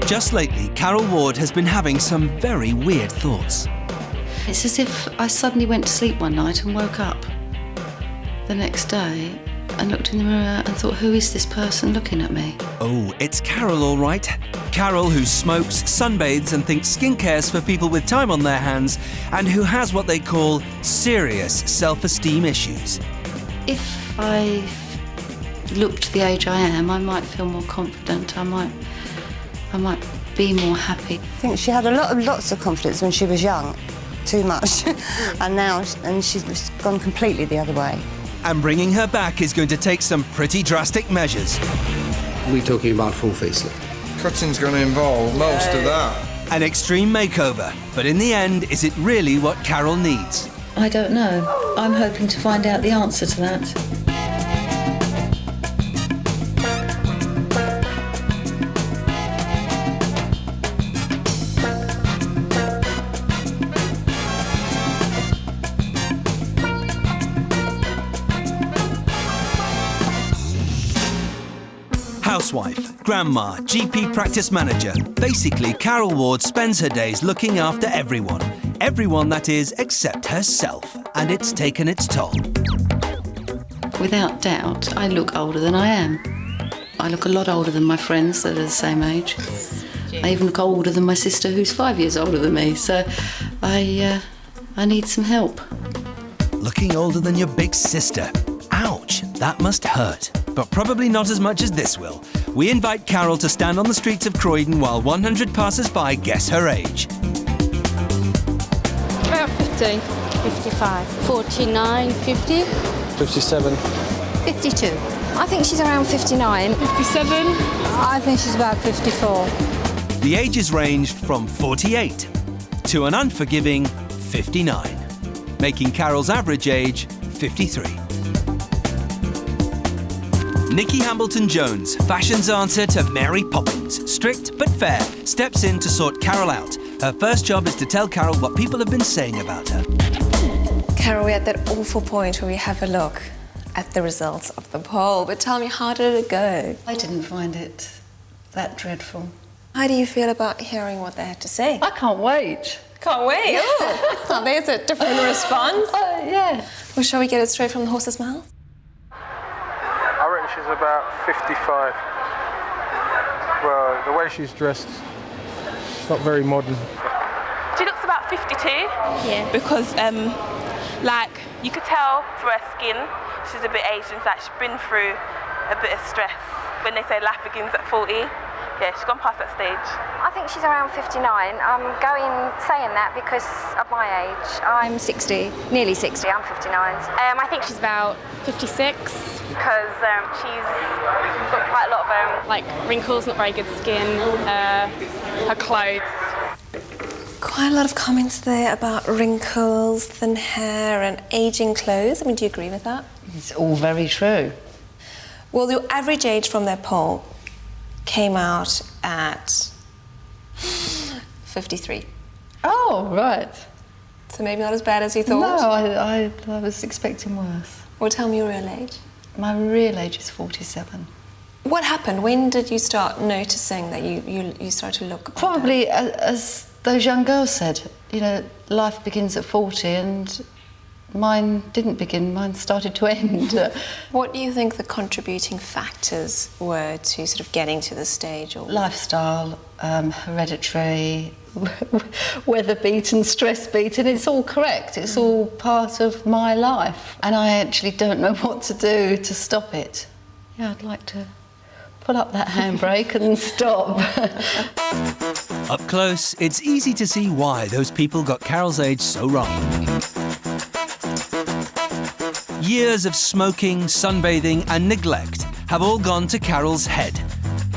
Just lately, Carol Ward has been having some very weird thoughts. It's as if I suddenly went to sleep one night and woke up the next day and looked in the mirror and thought, who is this person looking at me? Oh, it's Carol, all right. Carol, who smokes, sunbathes and thinks skincare's for people with time on their hands, and who has what they call serious self-esteem issues. If I looked the age I am, I might feel more confident. I might be more happy. I think she had lots of confidence when she was young, too much, and she's gone completely the other way. And bringing her back is going to take some pretty drastic measures. We're talking about full facelift. Cutting's going to involve most of that. An extreme makeover, but in the end, is it really what Carol needs? I don't know. I'm hoping to find out the answer to that. Housewife, grandma, GP practice manager. Basically, Carol Ward spends her days looking after everyone. Everyone, that is, except herself. And it's taken its toll. Without doubt, I look older than I am. I look a lot older than my friends that are the same age. I even look older than my sister, who's 5 years older than me. So I need some help. Looking older than your big sister. Ouch, that must hurt. But probably not as much as this will. We invite Carol to stand on the streets of Croydon while 100 passers-by guess her age. About 50. 55. 49, 50. 57. 52. I think she's around 59. 57. I think she's about 54. The ages ranged from 48 to an unforgiving 59, making Carol's average age 53. Nikki Hambleton-Jones, fashion's answer to Mary Poppins, strict but fair, steps in to sort Carol out. Her first job is to tell Carol what people have been saying about her. Carol, we're at that awful point where we have a look at the results of the poll, but tell me, how did it go? I didn't find it that dreadful. How do you feel about hearing what they had to say? I can't wait. Can't wait. Oh, well, there's a different response. Yeah. Well, shall we get it straight from the horse's mouth? I reckon she's about 55. Well, the way she's dressed, not very modern. She looks about 52. Yeah. Because, like, you could tell through her skin, she's a bit aged and like she's been through a bit of stress. When they say life begins at 40, yeah, she's gone past that stage. I think she's around 59. I'm saying that because of my age. I'm 60, nearly 60, I'm 59. I think she's about 56 because she's got quite a lot of like wrinkles, not very good skin, her clothes. Quite a lot of comments there about wrinkles, thin hair and aging clothes. I mean, do you agree with that? It's all very true. Well, the average age from their poll came out at 53. Oh, right. So maybe not as bad as you thought? No, I was expecting worse. Well, tell me your real age. My real age is 47. What happened? When did you start noticing that you started to look older? Probably, as those young girls said, you know, life begins at 40 and mine didn't begin, mine started to end. What do you think the contributing factors were to sort of getting to this stage? Or Lifestyle, hereditary, weather-beaten, stress-beaten, it's all correct. It's all part of my life. And I actually don't know what to do to stop it. Yeah, I'd like to pull up that handbrake and stop. Up close, it's easy to see why those people got Carol's age so wrong. Years of smoking, sunbathing and neglect have all gone to Carol's head.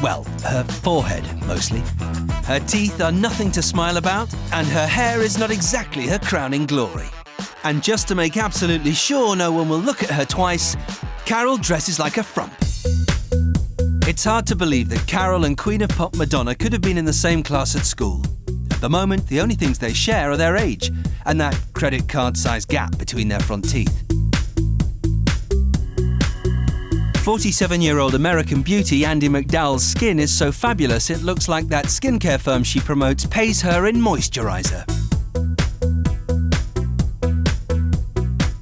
Well, her forehead, mostly. Her teeth are nothing to smile about, and her hair is not exactly her crowning glory. And just to make absolutely sure no one will look at her twice, Carol dresses like a frump. It's hard to believe that Carol and Queen of Pop Madonna could have been in the same class at school. At the moment, the only things they share are their age, and that credit card-sized gap between their front teeth. 47-year-old American beauty Andie MacDowell's skin is so fabulous it looks like that skincare firm she promotes pays her in moisturiser.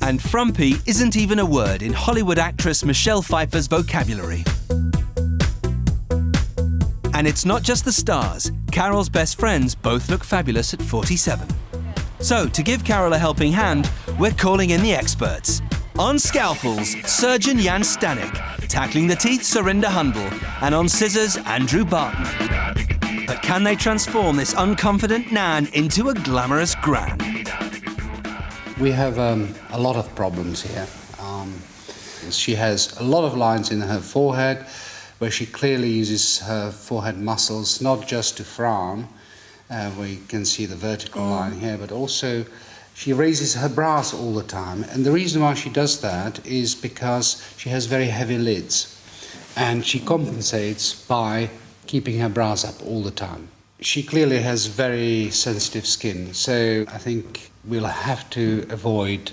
And frumpy isn't even a word in Hollywood actress Michelle Pfeiffer's vocabulary. And it's not just the stars. Carol's best friends both look fabulous at 47. So, to give Carol a helping hand, we're calling in the experts. On scalpels, surgeon Jan Stanek. Tackling the teeth, Surinder Hundal. And on scissors, Andrew Barton. But can they transform this unconfident Nan into a glamorous Gran? We have a lot of problems here. She has a lot of lines in her forehead where she clearly uses her forehead muscles not just to frown, where you can see the vertical line here, but also she raises her brows all the time. And the reason why she does that is because she has very heavy lids. And she compensates by keeping her brows up all the time. She clearly has very sensitive skin, so I think we'll have to avoid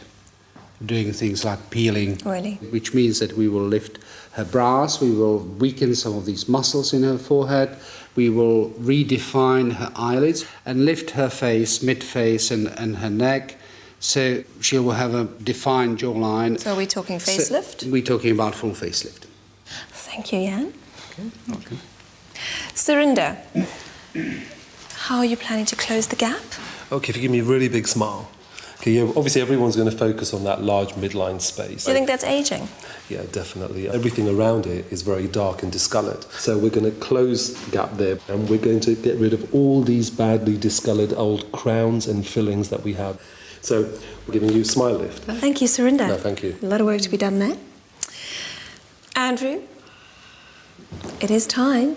doing things like peeling, Really? which means that we will lift her brows, we will weaken some of these muscles in her forehead, we will redefine her eyelids and lift her face, mid-face and her neck, so she will have a defined jawline. So are we talking facelift? So we're talking about full facelift. Thank you, Jan. Okay. Surinder, how are you planning to close the gap? Okay, if you give me a really big smile. Okay, yeah, obviously everyone's going to focus on that large midline space. Do you think that's aging? Yeah, definitely. Everything around it is very dark and discoloured. So we're going to close the gap there and we're going to get rid of all these badly discoloured old crowns and fillings that we have. So we're giving you a smile lift. Thank you, Surinder. No, thank you. A lot of work to be done there. Andrew, it is time.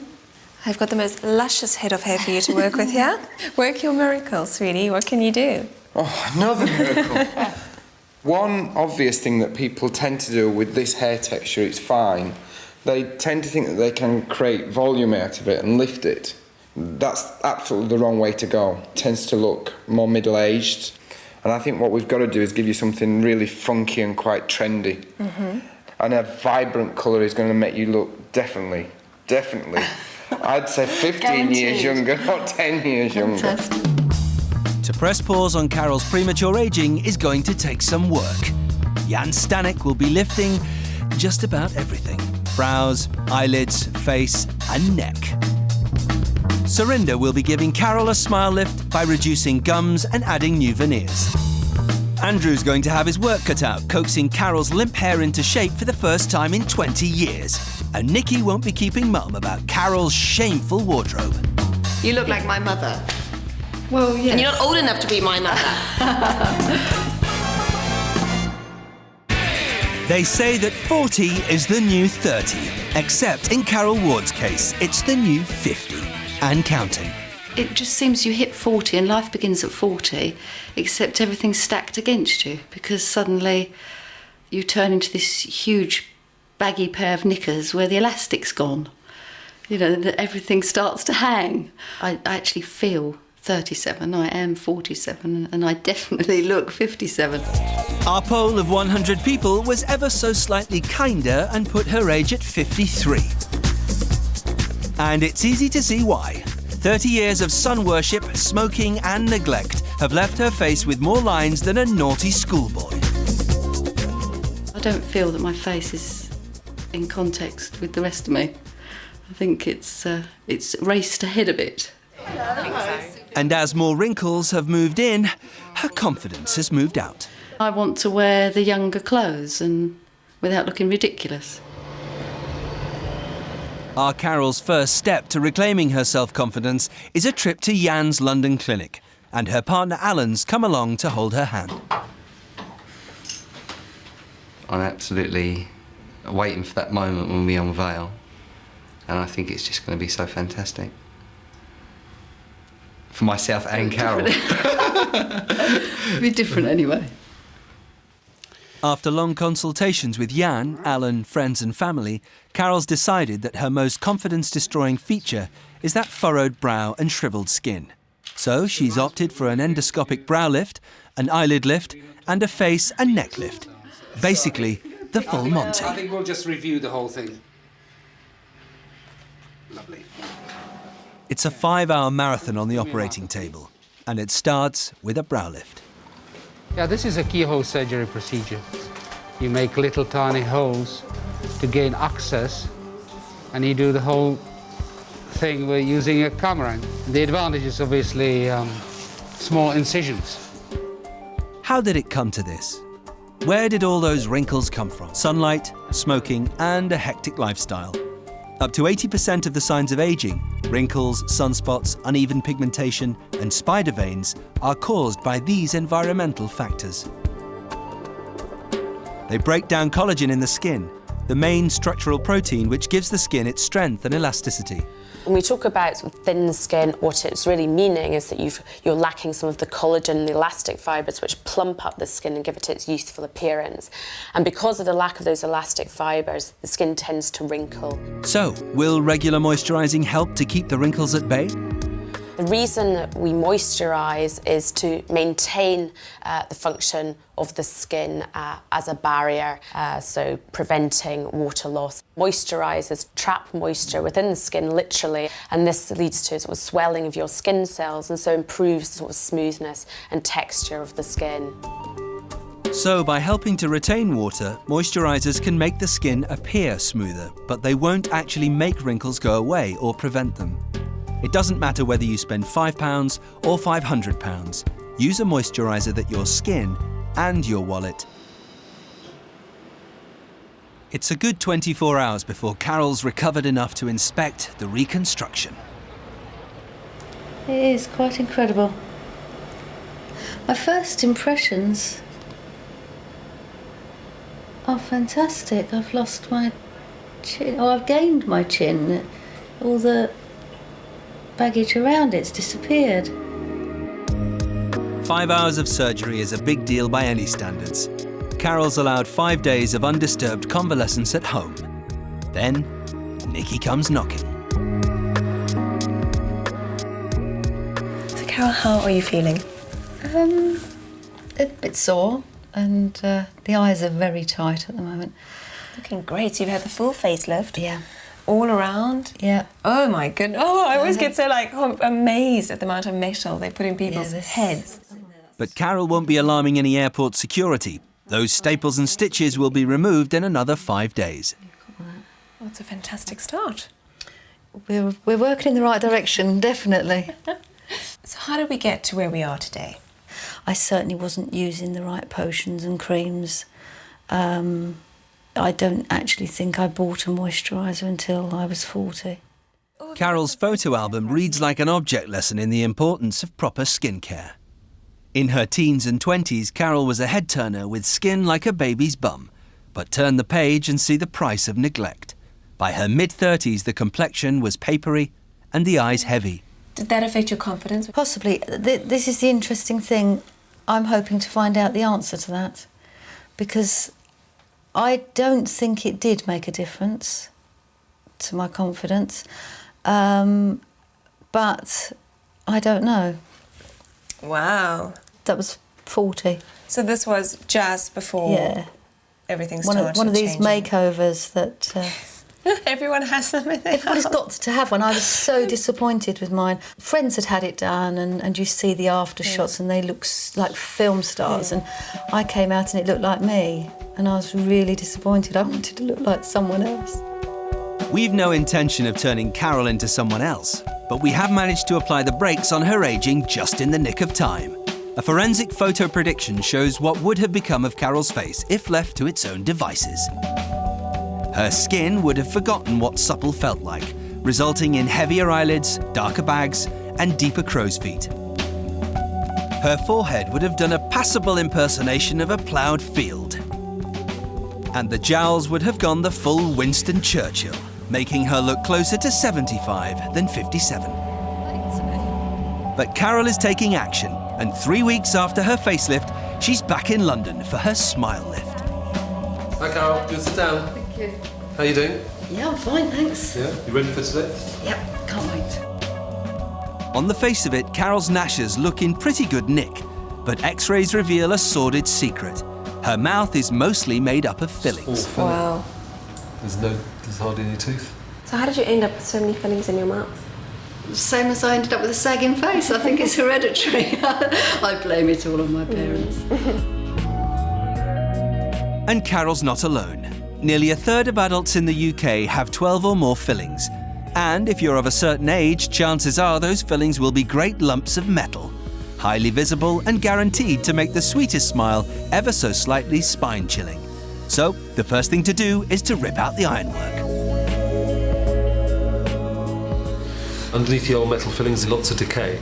I've got the most luscious head of hair for you to work with here. Work your miracle, sweetie. What can you do? Oh, another miracle. One obvious thing that people tend to do with this hair texture, it's fine. They tend to think that they can create volume out of it and lift it. That's absolutely the wrong way to go. It tends to look more middle-aged. And I think what we've got to do is give you something really funky and quite trendy. Mm-hmm. And a vibrant colour is going to make you look definitely, I'd say 15 years younger, not 10 years younger. To press pause on Carol's premature aging is going to take some work. Jan Stanek will be lifting just about everything. Brows, eyelids, face and neck. Surinder will be giving Carol a smile lift by reducing gums and adding new veneers. Andrew's going to have his work cut out, coaxing Carol's limp hair into shape for the first time in 20 years. And Nikki won't be keeping mum about Carol's shameful wardrobe. You look like my mother. Well, yeah. And you're not old enough to be my mother. They say that 40 is the new 30, except in Carol Ward's case, it's the new 50 and counting. It just seems you hit 40 and life begins at 40, except everything's stacked against you because suddenly you turn into this huge baggy pair of knickers where the elastic's gone. You know, that everything starts to hang. I actually feel 37, I am 47, and I definitely look 57. Our poll of 100 people was ever so slightly kinder and put her age at 53. And it's easy to see why. 30 years of sun worship, smoking and neglect have left her face with more lines than a naughty schoolboy. I don't feel that my face is in context with the rest of me. I think it's raced ahead a bit. And as more wrinkles have moved in, her confidence has moved out. I want to wear the younger clothes and without looking ridiculous. Our Carol's first step to reclaiming her self-confidence is a trip to Jan's London clinic, and her partner Alan's come along to hold her hand. I'm absolutely waiting for that moment when we unveil, and I think it's just going to be so fantastic. For myself and Carol. It'll be different anyway. After long consultations with Jan, Alan, friends and family, Carol's decided that her most confidence-destroying feature is that furrowed brow and shriveled skin. So she's opted for an endoscopic brow lift, an eyelid lift and a face and neck lift. Basically, the full Monty. I think we'll just review the whole thing. Lovely. It's a 5-hour marathon on the operating table, and it starts with a brow lift. Yeah, this is a keyhole surgery procedure. You make little tiny holes to gain access, and you do the whole thing with using a camera. The advantage is obviously small incisions. How did it come to this? Where did all those wrinkles come from? Sunlight, smoking, and a hectic lifestyle. Up to 80% of the signs of aging, wrinkles, sunspots, uneven pigmentation, and spider veins, are caused by these environmental factors. They break down collagen in the skin, the main structural protein which gives the skin its strength and elasticity. When we talk about sort of thin skin, what it's really meaning is that you're lacking some of the collagen, the elastic fibres which plump up the skin and give it its youthful appearance. And because of the lack of those elastic fibres, the skin tends to wrinkle. So, will regular moisturising help to keep the wrinkles at bay? The reason that we moisturise is to maintain the function of the skin as a barrier, so preventing water loss. Moisturisers trap moisture within the skin, literally, and this leads to sort of swelling of your skin cells, and so improves the sort of smoothness and texture of the skin. So, by helping to retain water, moisturisers can make the skin appear smoother, but they won't actually make wrinkles go away or prevent them. It doesn't matter whether you spend £5 or £500. Use a moisturiser that your skin and your wallet. It's a good 24 hours before Carol's recovered enough to inspect the reconstruction. It is quite incredible. My first impressions are fantastic. I've lost my chin, or I've gained my chin. All the baggage around it's disappeared. 5 hours of surgery is a big deal by any standards. Carol's allowed 5 days of undisturbed convalescence at home. Then, Nikki comes knocking. So Carol, how are you feeling? A bit sore, and the eyes are very tight at the moment. Looking great. So you've had the full facelift. Yeah. All around? Yeah. Oh my goodness. Oh, I always get so amazed at the amount of metal they put in people's heads. But Carol won't be alarming any airport security. Those staples and stitches will be removed in another 5 days. Well, it's a fantastic start. We're working in the right direction, definitely. So how did we get to where we are today? I certainly wasn't using the right potions and creams. I don't actually think I bought a moisturiser until I was 40. Carol's photo album reads like an object lesson in the importance of proper skincare. In her teens and 20s, Carol was a head-turner with skin like a baby's bum. But turn the page and see the price of neglect. By her mid-30s, the complexion was papery and the eyes heavy. Did that affect your confidence? Possibly. This is the interesting thing. I'm hoping to find out the answer to that. Because I don't think it did make a difference to my confidence. But I don't know. Wow. That was 40. So this was just before everything started one of these changing. makeovers that... Everyone has them in their Everybody's house. got to have one. I was so disappointed with mine. Friends had it done, and you see the after shots, and they look like film stars. And I came out and it looked like me, and I was really disappointed. I wanted to look like someone else. We've no intention of turning Carol into someone else, but we have managed to apply the brakes on her ageing just in the nick of time. A forensic photo prediction shows what would have become of Carol's face if left to its own devices. Her skin would have forgotten what supple felt like, resulting in heavier eyelids, darker bags, and deeper crow's feet. Her forehead would have done a passable impersonation of a ploughed field. And the jowls would have gone the full Winston Churchill, making her look closer to 75 than 57. But Carol is taking action, and 3 weeks after her facelift, she's back in London for her smile lift. Hi Carol, good to sit down. Thank you. How you doing? Yeah, I'm fine, thanks. Yeah, you ready for today? Yep, can't wait. On the face of it, Carol's gnashes look in pretty good nick, but X-rays reveal a sordid secret. Her mouth is mostly made up of fillings. Wow. There's hardly any tooth. So how did you end up with so many fillings in your mouth? Same as I ended up with a sagging face. I think it's hereditary. I blame it all on my parents. And Carol's not alone. Nearly a third of adults in the UK have 12 or more fillings. And if you're of a certain age, chances are those fillings will be great lumps of metal, highly visible and guaranteed to make the sweetest smile ever so slightly spine-chilling. So, the first thing to do is to rip out the ironwork. Underneath the old metal fillings, lots of decay,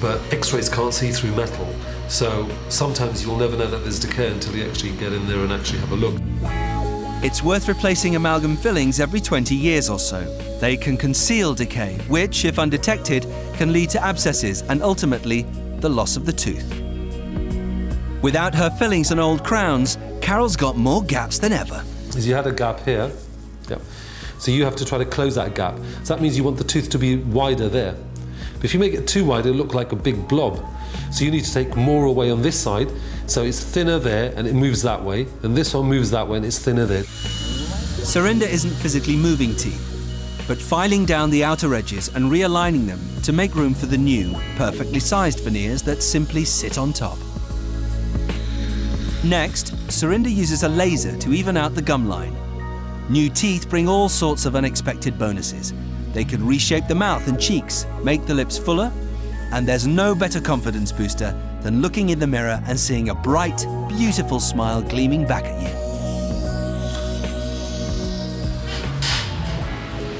but X-rays can't see through metal. So sometimes you'll never know that there's decay until you actually get in there and actually have a look. It's worth replacing amalgam fillings every 20 years or so. They can conceal decay, which, if undetected, can lead to abscesses and ultimately the loss of the tooth. Without her fillings and old crowns, Carol's got more gaps than ever. As you had a gap here, so you have to try to close that gap. So that means you want the tooth to be wider there. But if you make it too wide, it'll look like a big blob. So you need to take more away on this side, so it's thinner there and it moves that way, and this one moves that way and it's thinner there. Surinder isn't physically moving teeth, but filing down the outer edges and realigning them to make room for the new, perfectly sized veneers that simply sit on top. Next, Surinder uses a laser to even out the gum line. New teeth bring all sorts of unexpected bonuses. They can reshape the mouth and cheeks, make the lips fuller, and there's no better confidence booster than looking in the mirror and seeing a bright, beautiful smile gleaming back at you.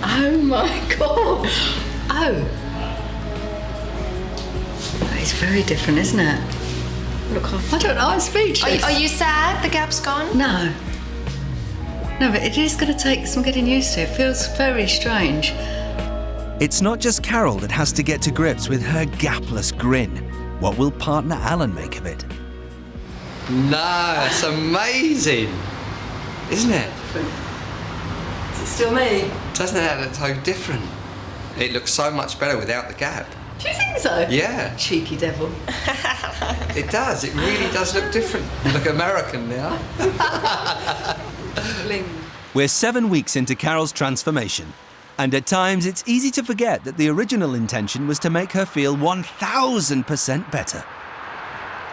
Oh my God! Oh! That is very different, isn't it? Look, I don't know, I'm speechless. Are you sad the gap's gone? No. No, but it is going to take some getting used to. It feels very strange. It's not just Carol that has to get to grips with her gapless grin. What will partner Alan make of it? No, it's amazing, isn't it? Is it still me? Doesn't it look so different? It looks so much better without the gap. Do you think so? Yeah. Cheeky devil. It does, it really does look different. You look American now. We're 7 weeks into Carol's transformation, and at times it's easy to forget that the original intention was to make her feel 1000% better.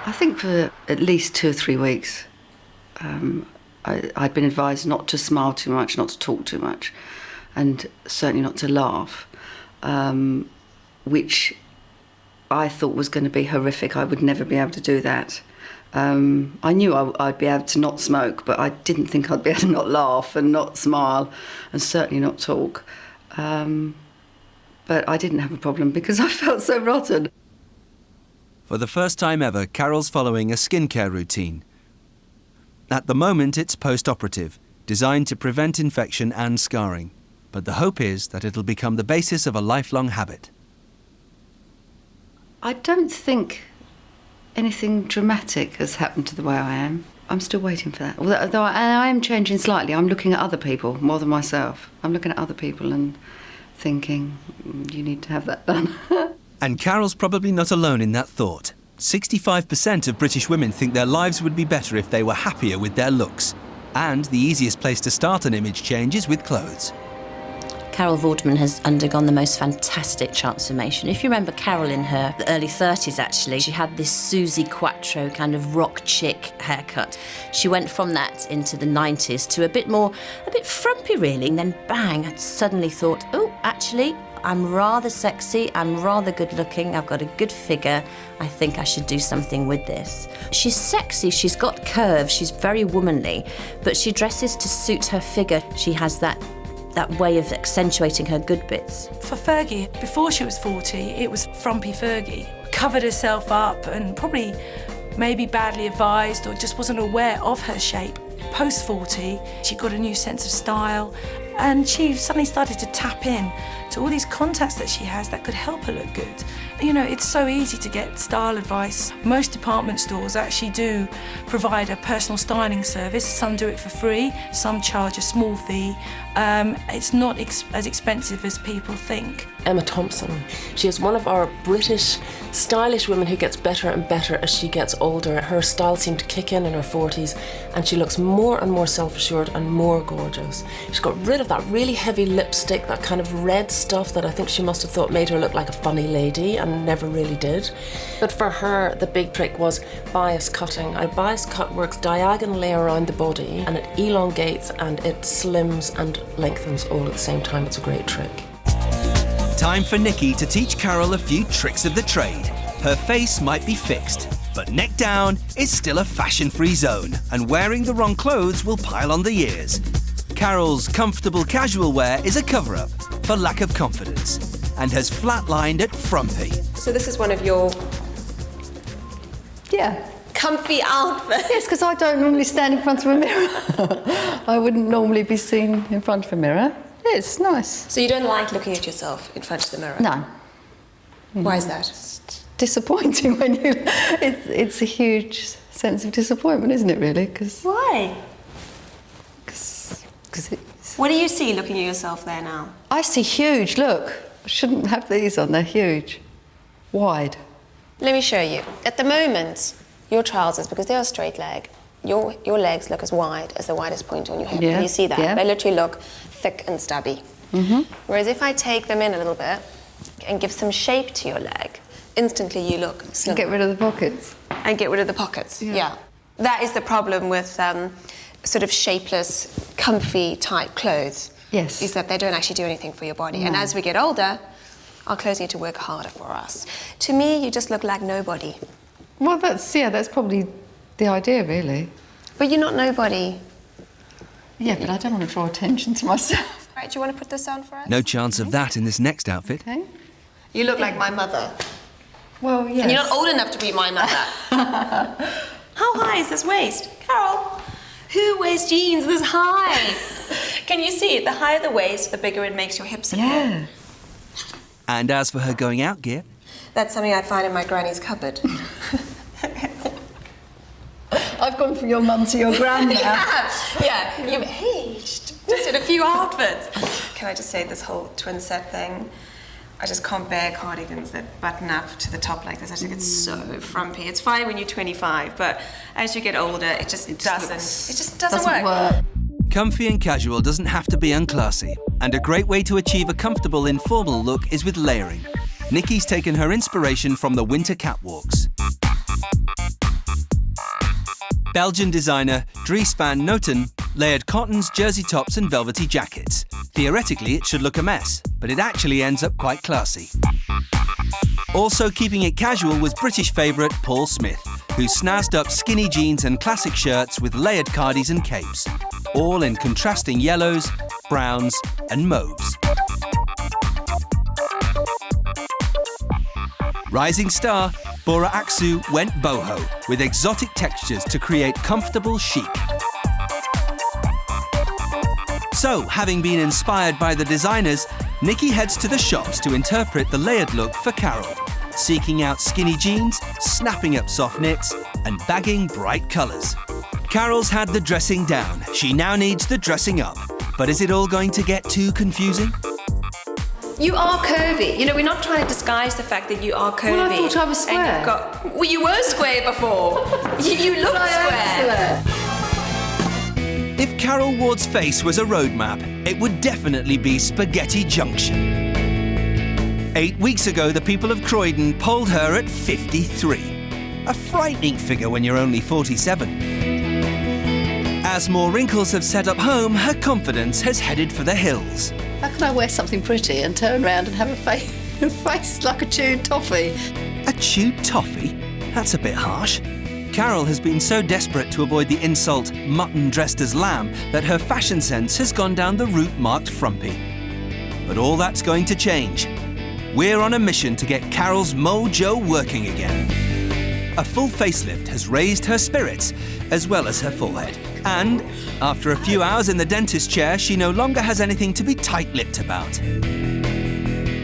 I think for at least 2 or 3 weeks, I'd been advised not to smile too much, not to talk too much, and certainly not to laugh, which I thought was going to be horrific. I would never be able to do that. I knew I'd be able to not smoke, but I didn't think I'd be able to not laugh and not smile and certainly not talk. But I didn't have a problem because I felt so rotten. For the first time ever, Carol's following a skincare routine. At the moment, it's post-operative, designed to prevent infection and scarring. But the hope is that it'll become the basis of a lifelong habit. I don't think anything dramatic has happened to the way I am. I'm still waiting for that. Although I am changing slightly. I'm looking at other people more than myself. I'm looking at other people and thinking, you need to have that done. And Carol's probably not alone in that thought. 65% of British women think their lives would be better if they were happier with their looks. And the easiest place to start an image change is with clothes. Carol Vorderman has undergone the most fantastic transformation. If you remember Carol in her early 30s, actually, she had this Susie Quattro kind of rock chick haircut. She went from that into the 90s to a bit frumpy, really. And then bang, I'd suddenly thought, oh, actually, I'm rather sexy, I'm rather good looking, I've got a good figure, I think I should do something with this. She's sexy, she's got curves, she's very womanly, but she dresses to suit her figure. She has that way of accentuating her good bits. For Fergie, before she was 40, it was frumpy Fergie. Covered herself up and probably maybe badly advised or just wasn't aware of her shape. Post 40, she got a new sense of style and she suddenly started to tap in to to all these contacts that she has that could help her look good. You know, it's so easy to get style advice. Most department stores actually do provide a personal styling service. Some do it for free, some charge a small fee. It's not as expensive as people think. Emma Thompson. She is one of our British stylish women who gets better and better as she gets older. Her style seemed to kick in her 40s, and she looks more and more self-assured and more gorgeous. She's got rid of that really heavy lipstick, that kind of red stuff that I think she must have thought made her look like a funny lady and never really did. But for her, the big trick was bias cutting. A bias cut works diagonally around the body, and it elongates and it slims and lengthens all at the same time. It's a great trick. Time for Nikki to teach Carol a few tricks of the trade. Her face might be fixed, but neck down is still a fashion-free zone, and wearing the wrong clothes will pile on the years. Carol's comfortable casual wear is a cover-up for lack of confidence, and has flatlined at frumpy. So this is one of your comfy outfits. Yes, because I don't normally stand in front of a mirror. I wouldn't normally be seen in front of a mirror. It's nice. So you don't like looking at yourself in front of the mirror? No. Why is that? It's disappointing when you... It's a huge sense of disappointment, isn't it, really? Why? Because it's... What do you see looking at yourself there now? I see huge, look. I shouldn't have these on, they're huge. Wide. Let me show you. At the moment, your trousers, because they are straight leg, your legs look as wide as the widest point on your hip. Yeah. Can you see that? Yeah. They literally look thick and stubby. Whereas if I take them in a little bit and give some shape to your leg, instantly you look slim. Get rid of the pockets. And get rid of the pockets, yeah. That is the problem with sort of shapeless, comfy type clothes. Yes. Is that they don't actually do anything for your body. No. And as we get older, our clothes need to work harder for us. To me, you just look like nobody. Well, that's probably the idea, really. But you're not nobody. Yeah, but I don't want to draw attention to myself. Right, do you want to put this on for us? No chance of that in this next outfit. Okay. You look like my mother. Well, yes. And you're not old enough to be my mother. How high is this waist? Carol, who wears jeans this high? Can you see it? The higher the waist, the bigger it makes your hips appear. Yeah. And as for her going out gear, That's something I'd find in my granny's cupboard. I've gone from your mum to your gran now. Yeah, you've aged. Just in a few outfits. Can I just say this whole twin set thing? I just can't bear cardigans that button up to the top like this. I think it's so frumpy. It's fine when you're 25, but as you get older, it just doesn't work. comfy and casual doesn't have to be unclassy, and a great way to achieve a comfortable informal look is with layering. Nikki's taken her inspiration from the winter catwalks. Belgian designer Dries van Noten layered cottons, jersey tops and velvety jackets. Theoretically, it should look a mess, but it actually ends up quite classy. Also keeping it casual was British favourite Paul Smith, who snazzed up skinny jeans and classic shirts with layered cardies and capes, all in contrasting yellows, browns and mauves. Rising star Bora Aksu went boho with exotic textures to create comfortable chic. So, having been inspired by the designers, Nikki heads to the shops to interpret the layered look for Carol, seeking out skinny jeans, snapping up soft knits, and bagging bright colours. Carol's had the dressing down. She now needs the dressing up. But is it all going to get too confusing? You are curvy. You know, we're not trying to disguise the fact that you are curvy. Well, I thought I was square. And well, you were square before. you look square. If Carol Ward's face was a roadmap, it would definitely be Spaghetti Junction. 8 weeks ago, the people of Croydon polled her at 53. A frightening figure when you're only 47. As more wrinkles have set up home, her confidence has headed for the hills. How can I wear something pretty and turn around and have a face like a chewed toffee? A chewed toffee? That's a bit harsh. Carol has been so desperate to avoid the insult mutton dressed as lamb that her fashion sense has gone down the route marked frumpy. But all that's going to change. We're on a mission to get Carol's mojo working again. A full facelift has raised her spirits as well as her forehead. And after a few hours in the dentist chair, she no longer has anything to be tight-lipped about.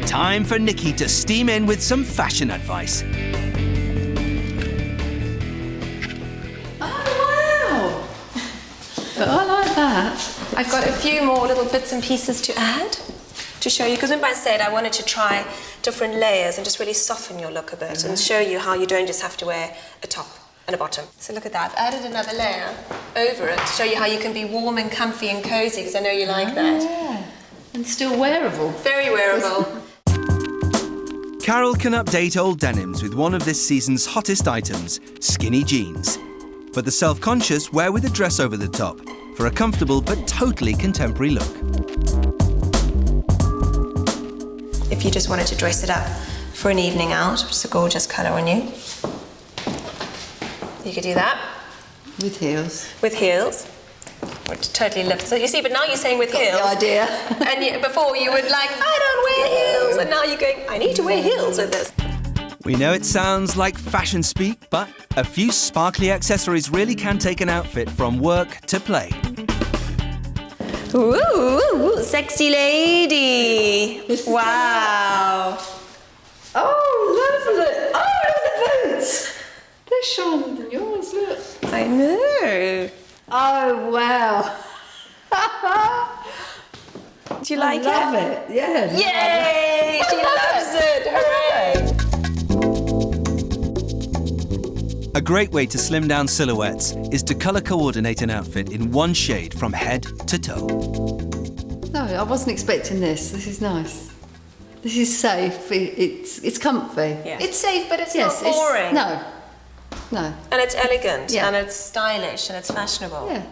Time for Nikki to steam in with some fashion advice. Oh, wow! I like that. I've got a few more little bits and pieces to add to show you, because remember I said I wanted to try different layers and just really soften your look a bit and show you how you don't just have to wear a top and a bottom. So look at that, I've added another layer over it to show you how you can be warm and comfy and cozy, because I know you like that. Yeah, and still wearable. Very wearable. Carol can update old denims with one of this season's hottest items, skinny jeans. But the self-conscious wear with a dress over the top for a comfortable but totally contemporary look. If you just wanted to dress it up for an evening out, which is a gorgeous colour on you, you could do that. With heels. With heels. Which totally lifts it. You see, but now you're saying with heels. The idea. And before you would like, I don't wear heels. And now you're going, I need to wear heels with this. We know it sounds like fashion speak, but a few sparkly accessories really can take an outfit from work to play. Ooh, sexy lady. Wow. Oh, lovely. Oh, look at the boots. They're shinier than yours, look. I know. Oh, wow. Do you like it? I love it, yeah. Yay! She loves it. Hooray! A great way to slim down silhouettes is to colour coordinate an outfit in one shade from head to toe. No, I wasn't expecting this. This is nice. This is safe. It's comfy. Yeah. It's safe, but it's not Yes, boring. No. And it's elegant, Yeah. and it's stylish, and it's fashionable. Yeah.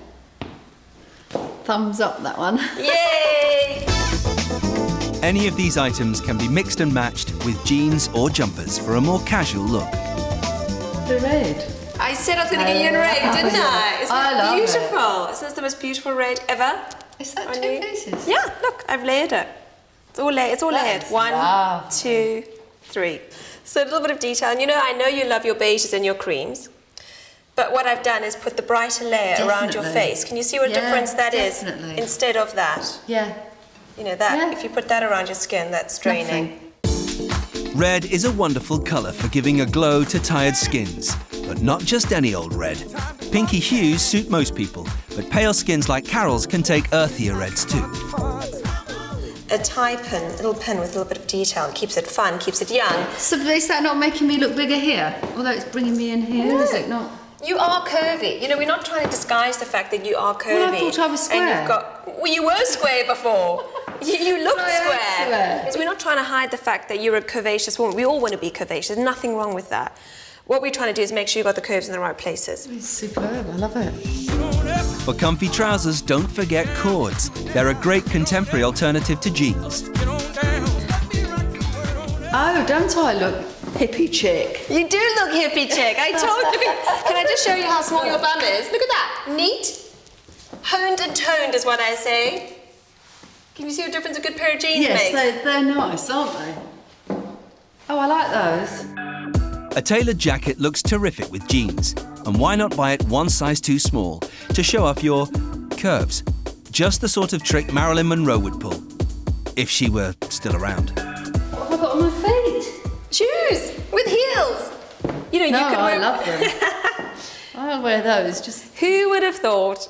Thumbs up, that one. Yay! Any of these items can be mixed and matched with jeans or jumpers for a more casual look. The red. I said I was going to get you in red, didn't I? Isn't I that love it. beautiful? Isn't this the most beautiful red ever? Is that On two you? pieces? Yeah, look, I've layered it. It's all layered. One, lovely. 2, 3. So a little bit of detail. And I know you love your beiges and your creams. But what I've done is put the brighter layer around your Definitely. face. Can you see what Yeah, difference that is definitely. instead of that? Yeah. That, if you put that around your skin, that's draining. Red is a wonderful colour for giving a glow to tired skins. But not just any old red. Pinky hues suit most people, but pale skins like Carol's can take earthier reds too. A tie pin, a little pin with a little bit of detail, keeps it fun, keeps it young. So is that not making me look bigger here? Although it's bringing me in here, is it not? You are curvy. We're not trying to disguise the fact that you are curvy. Well, I thought I was square. And you were square before. You looked square. So we're not trying to hide the fact that you're a curvaceous woman. We all want to be curvaceous. There's nothing wrong with that. What we're trying to do is make sure you've got the curves in the right places. It's superb. I love it. For comfy trousers, don't forget cords. They're a great contemporary alternative to jeans. Oh, don't I look hippie chick? You do look hippie chick. I told you. Can I just show you how small your bum is? Look at that. Neat. Honed and toned is what I say. Can you see what difference a good pair of jeans makes? Yes, they're nice, aren't they? Oh, I like those. A tailored jacket looks terrific with jeans. And why not buy it one size too small to show off your curves? Just the sort of trick Marilyn Monroe would pull, if she were still around. What have I got on my feet? Shoes with heels. You could I love them. I'll wear those. Just Who would have thought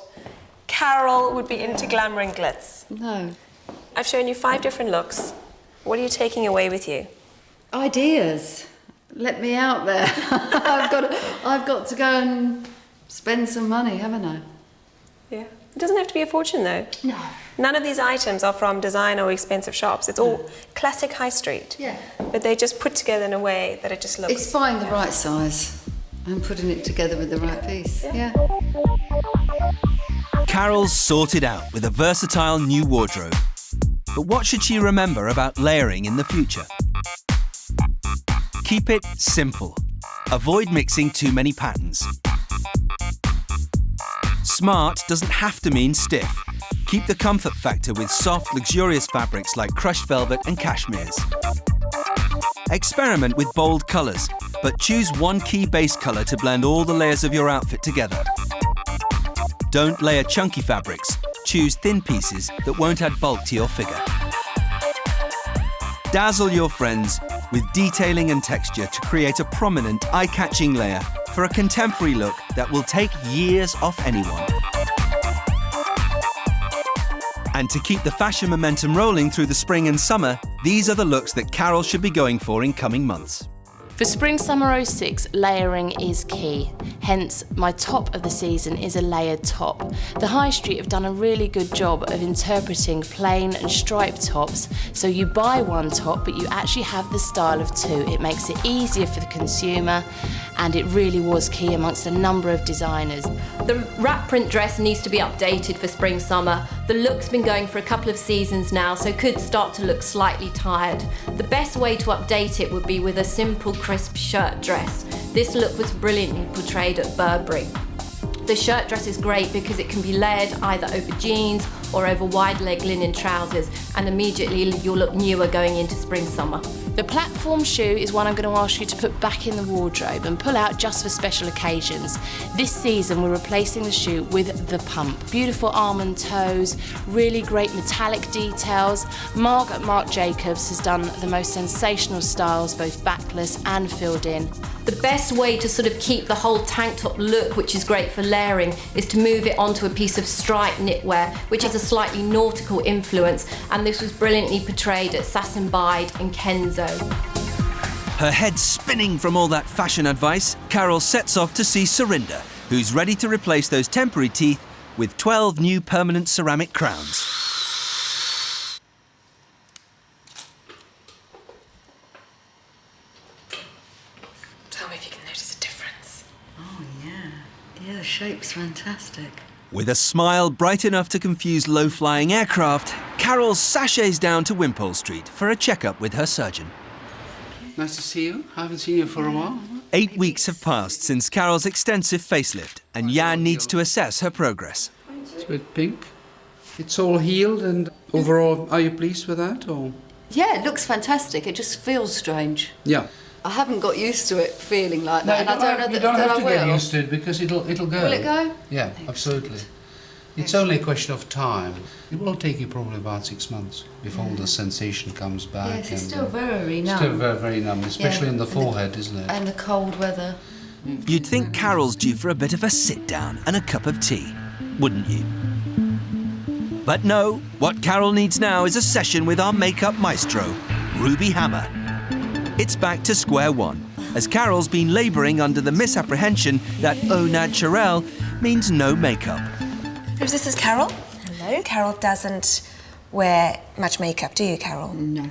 Carol would be into glamour and glitz? no I've shown you 5 different looks. What are you taking away with you? ideas. Let me out there. I've got to go and spend some money, haven't I? Yeah. It doesn't have to be a fortune though. No. None of these items are from designer or expensive shops. It's all classic high street. Yeah. But they just put together in a way that it just looks... It's finding the right size and putting it together with the right piece. Yeah. Carol's sorted out with a versatile new wardrobe. But what should she remember about layering in the future? Keep it simple. Avoid mixing too many patterns. Smart doesn't have to mean stiff. Keep the comfort factor with soft, luxurious fabrics like crushed velvet and cashmeres. Experiment with bold colours, but choose one key base colour to blend all the layers of your outfit together. Don't layer chunky fabrics. Choose thin pieces that won't add bulk to your figure. Dazzle your friends with detailing and texture to create a prominent, eye-catching layer for a contemporary look that will take years off anyone. And to keep the fashion momentum rolling through the spring and summer, these are the looks that Carol should be going for in coming months. For Spring/Summer 06, layering is key. Hence, my top of the season is a layered top. The High Street have done a really good job of interpreting plain and striped tops, so you buy one top, but you actually have the style of two. It makes it easier for the consumer, and it really was key amongst a number of designers. The wrap print dress needs to be updated for spring/summer. The look's been going for a couple of seasons now, so could start to look slightly tired. The best way to update it would be with a simple, crisp shirt dress. This look was brilliantly portrayed at Burberry. The shirt dress is great because it can be layered either over jeans or over wide leg linen trousers, and immediately you'll look newer going into spring/summer. The platform shoe is one I'm going to ask you to put back in the wardrobe and pull out just for special occasions. This season we're replacing the shoe with the pump. Beautiful almond toes, really great metallic details. Mark at Marc Jacobs has done the most sensational styles, both backless and filled in. The best way to sort of keep the whole tank top look, which is great for layering, is to move it onto a piece of striped knitwear, which has a slightly nautical influence, and this was brilliantly portrayed at Sass & Bide and Kenzo. Her head spinning from all that fashion advice, Carol sets off to see Surinder, who's ready to replace those temporary teeth with 12 new permanent ceramic crowns. Tell me if you can notice a difference. Oh, yeah. Yeah, the shape's fantastic. With a smile bright enough to confuse low-flying aircraft, Carol sachets down to Wimpole Street for a checkup with her surgeon. Nice to see you. I haven't seen you for a while. 8 weeks have passed since Carol's extensive facelift, and Jan needs to assess her progress. It's a bit pink. It's all healed, and overall, are you pleased with that, or? Yeah, it looks fantastic. It just feels strange. Yeah. I haven't got used to it feeling like that, and I don't know that you don't have to I get will. used to it because it'll go. Will it go? Yeah, absolutely. It's only a question of time. It will take you probably about 6 months before the sensation comes back. Yes, it's still very numb. Still very, very numb, especially in the forehead, isn't it? And the cold weather. You'd think Carol's due for a bit of a sit-down and a cup of tea, wouldn't you? But no, what Carol needs now is a session with our makeup maestro, Ruby Hammer. It's back to square one, as Carol's been labouring under the misapprehension that au naturel means no makeup. This is Carol. Hello. Carol doesn't wear much makeup, do you, Carol? No.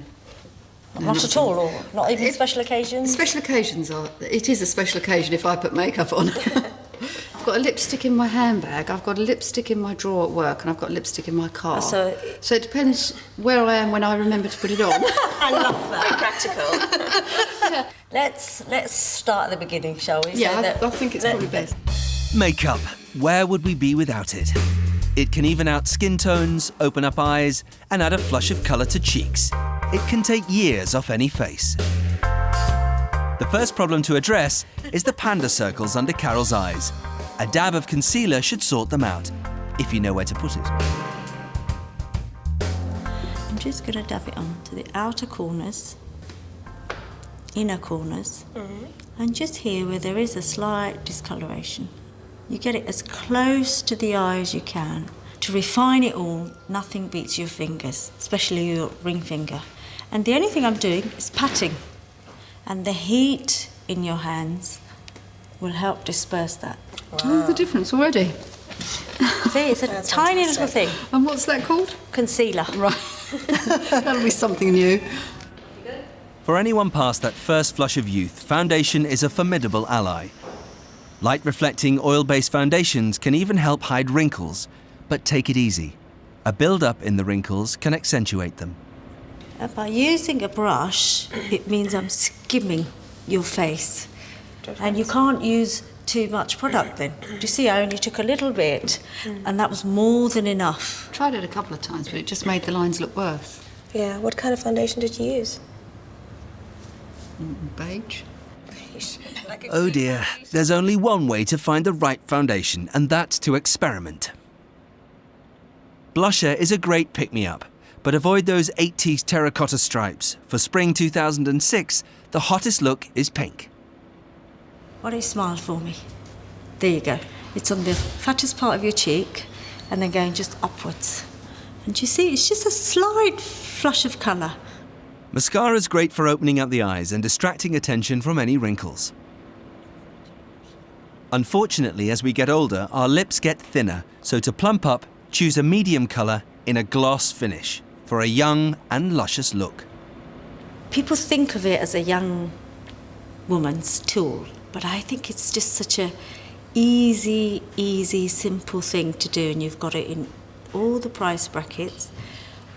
Not at all, or not even special occasions? Special occasions are... It is a special occasion if I put makeup on. I've got a lipstick in my handbag, I've got a lipstick in my drawer at work, and I've got lipstick in my car. So it depends where I am when I remember to put it on. I love that. Practical. Yeah. Let's start at the beginning, shall we? Yeah, I think it's probably best. Makeup. Where would we be without it? It can even out skin tones, open up eyes, and add a flush of colour to cheeks. It can take years off any face. The first problem to address is the panda circles under Carol's eyes. A dab of concealer should sort them out, if you know where to put it. I'm just going to dab it on to the outer corners, inner corners, and just here where there is a slight discoloration. You get it as close to the eye as you can. To refine it all, nothing beats your fingers, especially your ring finger. And the only thing I'm doing is patting. And the heat in your hands will help disperse that. Wow. Oh, the difference already. See, it's a tiny little thing. And what's that called? Concealer. Right. That'll be something new. For anyone past that first flush of youth, foundation is a formidable ally. Light-reflecting oil-based foundations can even help hide wrinkles, but take it easy. A build-up in the wrinkles can accentuate them. By using a brush, it means I'm skimming your face. And you can't use too much product then. Do you see, I only took a little bit, and that was more than enough. Tried it a couple of times, but it just made the lines look worse. Yeah, what kind of foundation did you use? Beige. Oh dear, there's only one way to find the right foundation, and that's to experiment. Blusher is a great pick-me-up, But avoid those 80s terracotta stripes. For spring 2006, the hottest look is pink. Why don't you smile for me? There you go. It's on the fattest part of your cheek and then going just upwards. And you see, it's just a slight flush of colour. Mascara's great for opening up the eyes and distracting attention from any wrinkles. Unfortunately, as we get older, our lips get thinner, so to plump up, choose a medium colour in a gloss finish for a young and luscious look. People think of it as a young woman's tool, but I think it's just such a easy, simple thing to do, and you've got it in all the price brackets,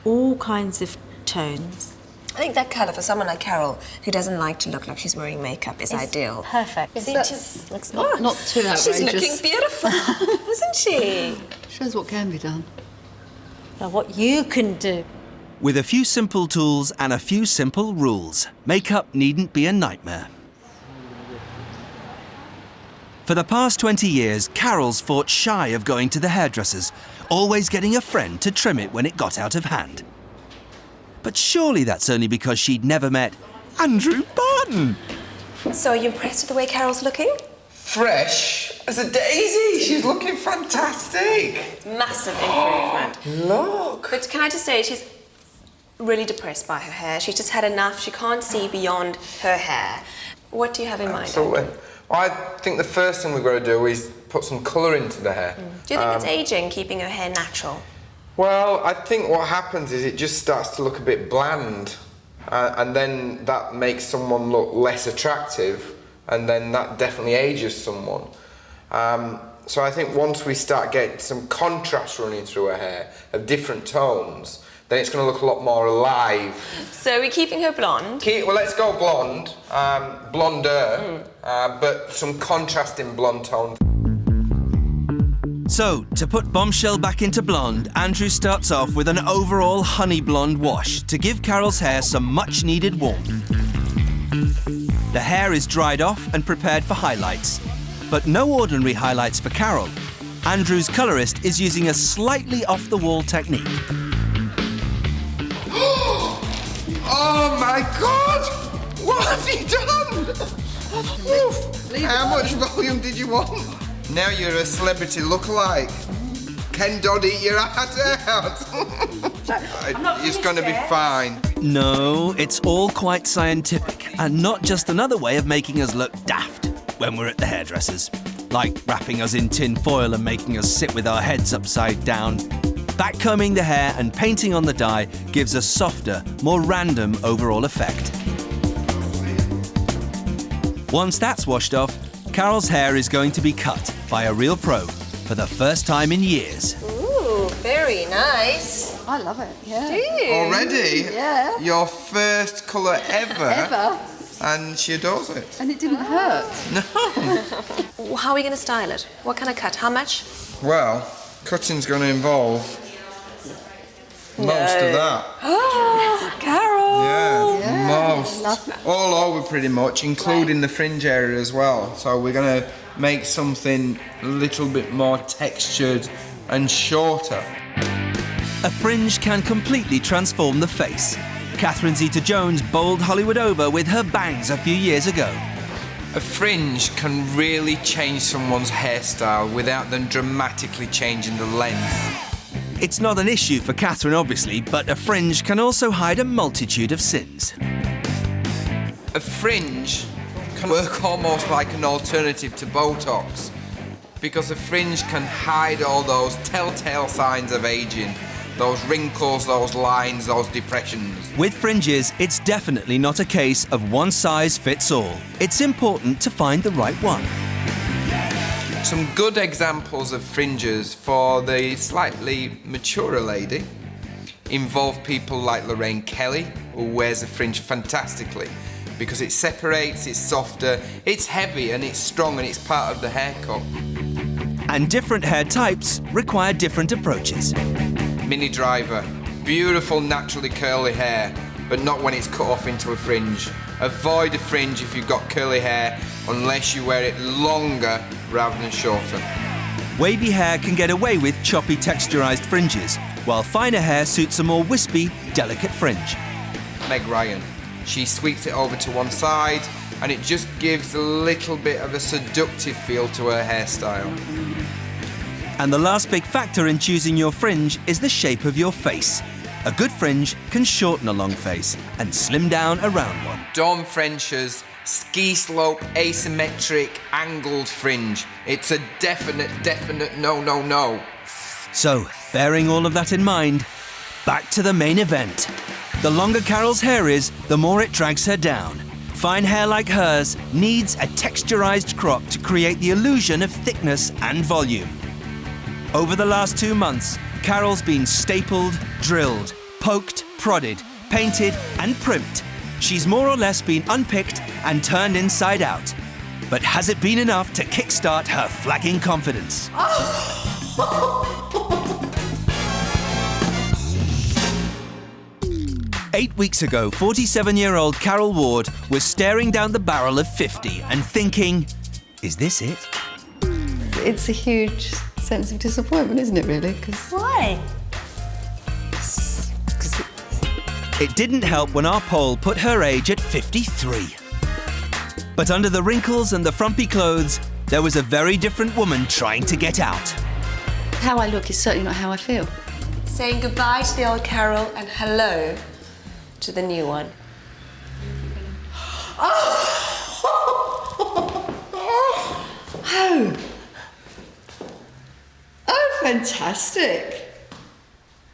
all kinds of tones. I think that colour for someone like Carol, who doesn't like to look like she's wearing makeup, is ideal. Perfect. It's not too outrageous. She's looking beautiful, isn't she? Shows what can be done. Now what you can do. With a few simple tools and a few simple rules, makeup needn't be a nightmare. For the past 20 years, Carol's fought shy of going to the hairdressers, always getting a friend to trim it when it got out of hand. But surely that's only because she'd never met Andrew Barton. So are you impressed with the way Carol's looking? Fresh as a daisy. She's looking fantastic. Massive improvement. Look. But can I just say, she's really depressed by her hair. She's just had enough. She can't see beyond her hair. What do you have in mind? Absolutely. Well, I think the first thing we've got to do is put some colour into the hair. Do you think it's ageing, keeping her hair natural? Well, I think what happens is it just starts to look a bit bland, and then that makes someone look less attractive, and then that definitely ages someone. So I think once we start getting some contrast running through her hair of different tones, then it's going to look a lot more alive. So we're keeping her blonde? Well, let's go blonde, blonder, but some contrast in blonde tones. So, to put Bombshell back into blonde, Andrew starts off with an overall honey blonde wash to give Carol's hair some much-needed warmth. The hair is dried off and prepared for highlights. But no ordinary highlights for Carol. Andrew's colourist is using a slightly off-the-wall technique. Oh my God! What have you done? How much volume did you want? Now you're a celebrity lookalike. Ken Dodd, eat your heart out. It's going to be fine. No, it's all quite scientific and not just another way of making us look daft when we're at the hairdressers. Like wrapping us in tin foil and making us sit with our heads upside down. Backcombing the hair and painting on the dye gives a softer, more random overall effect. Once that's washed off, Carol's hair is going to be cut by a real pro for the first time in years. Ooh, very nice. I love it, yeah. Do you? Already? Yeah. Your first colour ever. Ever. And she adores it. And it didn't hurt. No. How are we going to style it? What kind of cut? How much? Well, cutting's going to involve most of that. Oh, Carol! Yeah, most. All over pretty much, including the fringe area as well. So we're going to make something a little bit more textured and shorter. A fringe can completely transform the face. Catherine Zeta-Jones bowled Hollywood over with her bangs a few years ago. A fringe can really change someone's hairstyle without them dramatically changing the length. It's not an issue for Catherine, obviously, but a fringe can also hide a multitude of sins. A fringe can work almost like an alternative to Botox, because a fringe can hide all those telltale signs of aging, those wrinkles, those lines, those depressions. With fringes, it's definitely not a case of one size fits all. It's important to find the right one. Some good examples of fringes for the slightly maturer lady involve people like Lorraine Kelly, who wears a fringe fantastically because it separates, it's softer, it's heavy and it's strong and it's part of the haircut. And different hair types require different approaches. Mini Driver, beautiful naturally curly hair, but not when it's cut off into a fringe. Avoid a fringe if you've got curly hair unless you wear it longer rather than shorter. Wavy hair can get away with choppy texturized fringes, while finer hair suits a more wispy, delicate fringe. Meg Ryan. She sweeps it over to one side and it just gives a little bit of a seductive feel to her hairstyle. And the last big factor in choosing your fringe is the shape of your face. A good fringe can shorten a long face and slim down a round one. Dawn French's ski slope, asymmetric, angled fringe. It's a definite no. So, bearing all of that in mind, back to the main event. The longer Carol's hair is, the more it drags her down. Fine hair like hers needs a texturized crop to create the illusion of thickness and volume. Over the last 2 months, Carol's been stapled, drilled, poked, prodded, painted and primped. She's more or less been unpicked and turned inside out. But has it been enough to kickstart her flagging confidence? 8 weeks ago, 47-year-old Carol Ward was staring down the barrel of 50 and thinking, is this it? It's a huge sense of disappointment, isn't it, really? Why? It didn't help when our poll put her age at 53. But under the wrinkles and the frumpy clothes, there was a very different woman trying to get out. How I look is certainly not how I feel. Saying goodbye to the old Carol and hello to the new one. Oh, fantastic.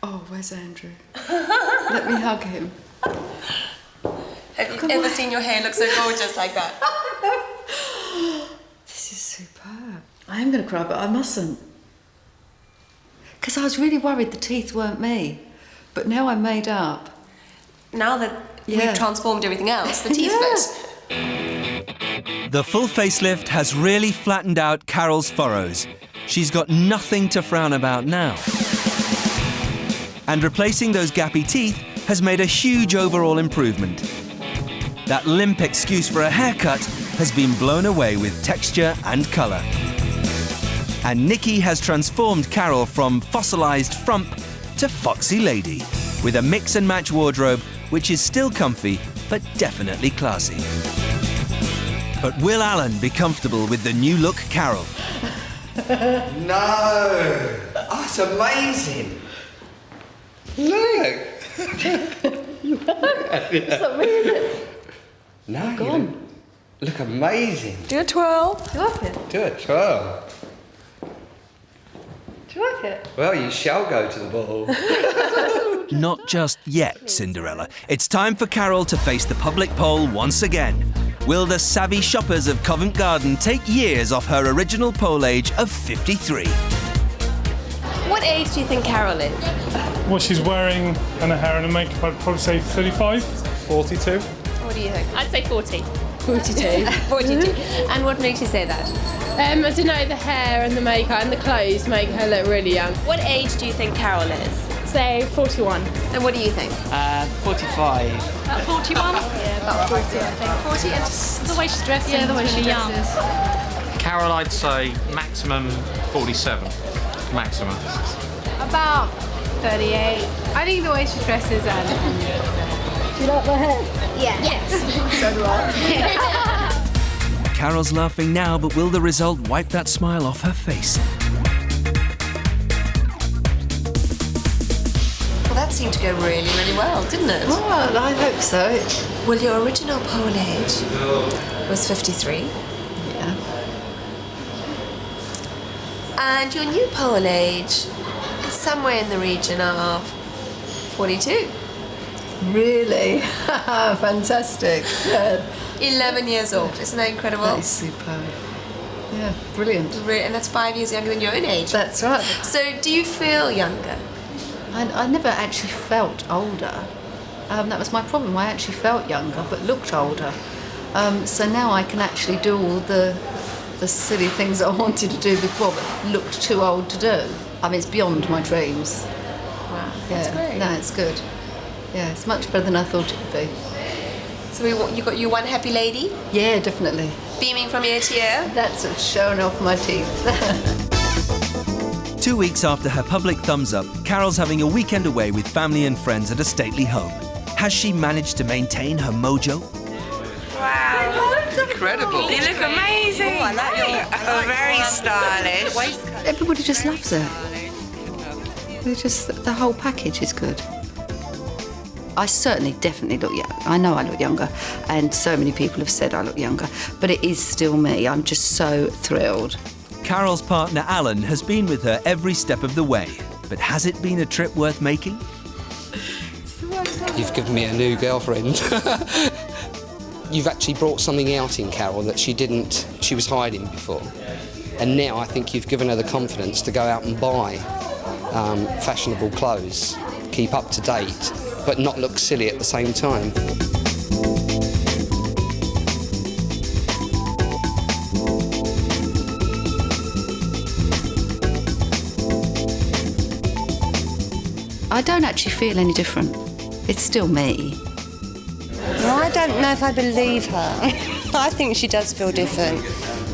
Oh, where's Andrew? Let me hug him. Have you ever seen your hair look so gorgeous like that? This is superb. I am going to cry, but I mustn't. Because I was really worried the teeth weren't me. But now I'm made up. Now that we've transformed everything else, the teeth fit. The full facelift has really flattened out Carol's furrows. She's got nothing to frown about now. And replacing those gappy teeth has made a huge overall improvement. That limp excuse for a haircut has been blown away with texture and colour. And Nikki has transformed Carol from fossilised frump to foxy lady, with a mix and match wardrobe which is still comfy but definitely classy. But will Alan be comfortable with the new look Carol? No! Oh, it's amazing! Look! It's not me, is it? No, you look amazing. Do a twirl. Do you like it? Do a twirl. Do you like it? Well, you shall go to the ball. Not just yet, Cinderella. It's time for Carol to face the public poll once again. Will the savvy shoppers of Covent Garden take years off her original poll age of 53? What age do you think Carol is? What she's wearing and her hair and her makeup, I'd probably say 35. 42. What do you think? I'd say 40. 42. 42. And what makes you say that? I don't know, the hair and the makeup and the clothes make her look really young. What age do you think Carol is? Say 41. And what do you think? 45. About 41? Yeah, about 40, I think. 40, and just the way she's dressed. Yeah, the way she dresses. Carol, I'd say maximum 47. Maximum. About 38. I think the way she dresses and... Do you like my hair? Yeah. Yes. So do I. Carol's laughing now, but will the result wipe that smile off her face? Well, that seemed to go really, really well, didn't it? Well, I hope so. Well, your original poll age was 53. Yeah. And your new poll age is somewhere in the region of 42. Really? Fantastic. Yeah. 11 years old. Isn't that incredible? That is superb. Yeah, brilliant. And that's 5 years younger than your own age. That's right. So do you feel younger? I never actually felt older. That was my problem. I actually felt younger but looked older. So now I can actually do all the silly things I wanted to do before but looked too old to do. I mean, it's beyond my dreams. Wow, that's great. No, it's good. Yeah, it's much better than I thought it would be. So you got your one happy lady? Yeah, definitely. Beaming from ear to ear? That's what's showing off my teeth. 2 weeks after her public thumbs up, Carol's having a weekend away with family and friends at a stately home. Has she managed to maintain her mojo? Wow. Incredible. You look amazing. Oh, I like your- Very stylish. Everybody just loves it. It's just, the whole package is good. I certainly, definitely look young. I know I look younger, and so many people have said I look younger, but it is still me. I'm just so thrilled. Carol's partner Alan has been with her every step of the way, but has it been a trip worth making? You've given me a new girlfriend. You've actually brought something out in Carol that she was hiding before. And now I think you've given her the confidence to go out and buy fashionable clothes, keep up to date, but not look silly at the same time. I don't actually feel any different. It's still me. Well, I don't know if I believe her. I think she does feel different.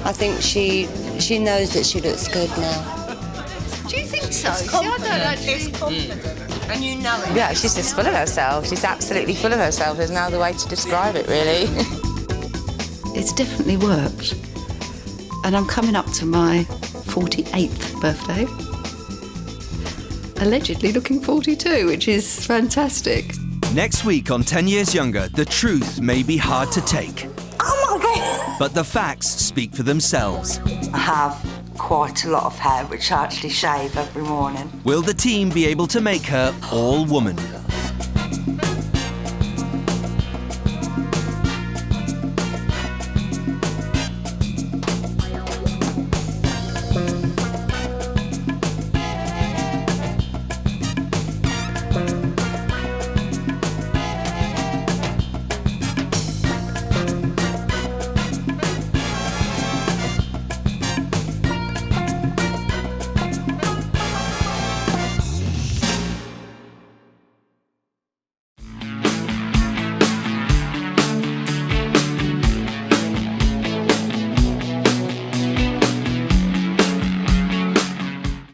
I think she knows that she looks good now. Do you think so? See, I don't actually... It's confident. And you know it. Yeah, she's just full of herself. She's absolutely full of herself. There's no other way to describe it, really. It's definitely worked. And I'm coming up to my 48th birthday. Allegedly looking 42, which is fantastic. Next week on 10 Years Younger, the truth may be hard to take. Oh my God! But the facts speak for themselves. I have quite a lot of hair, which I actually shave every morning. Will the team be able to make her all woman?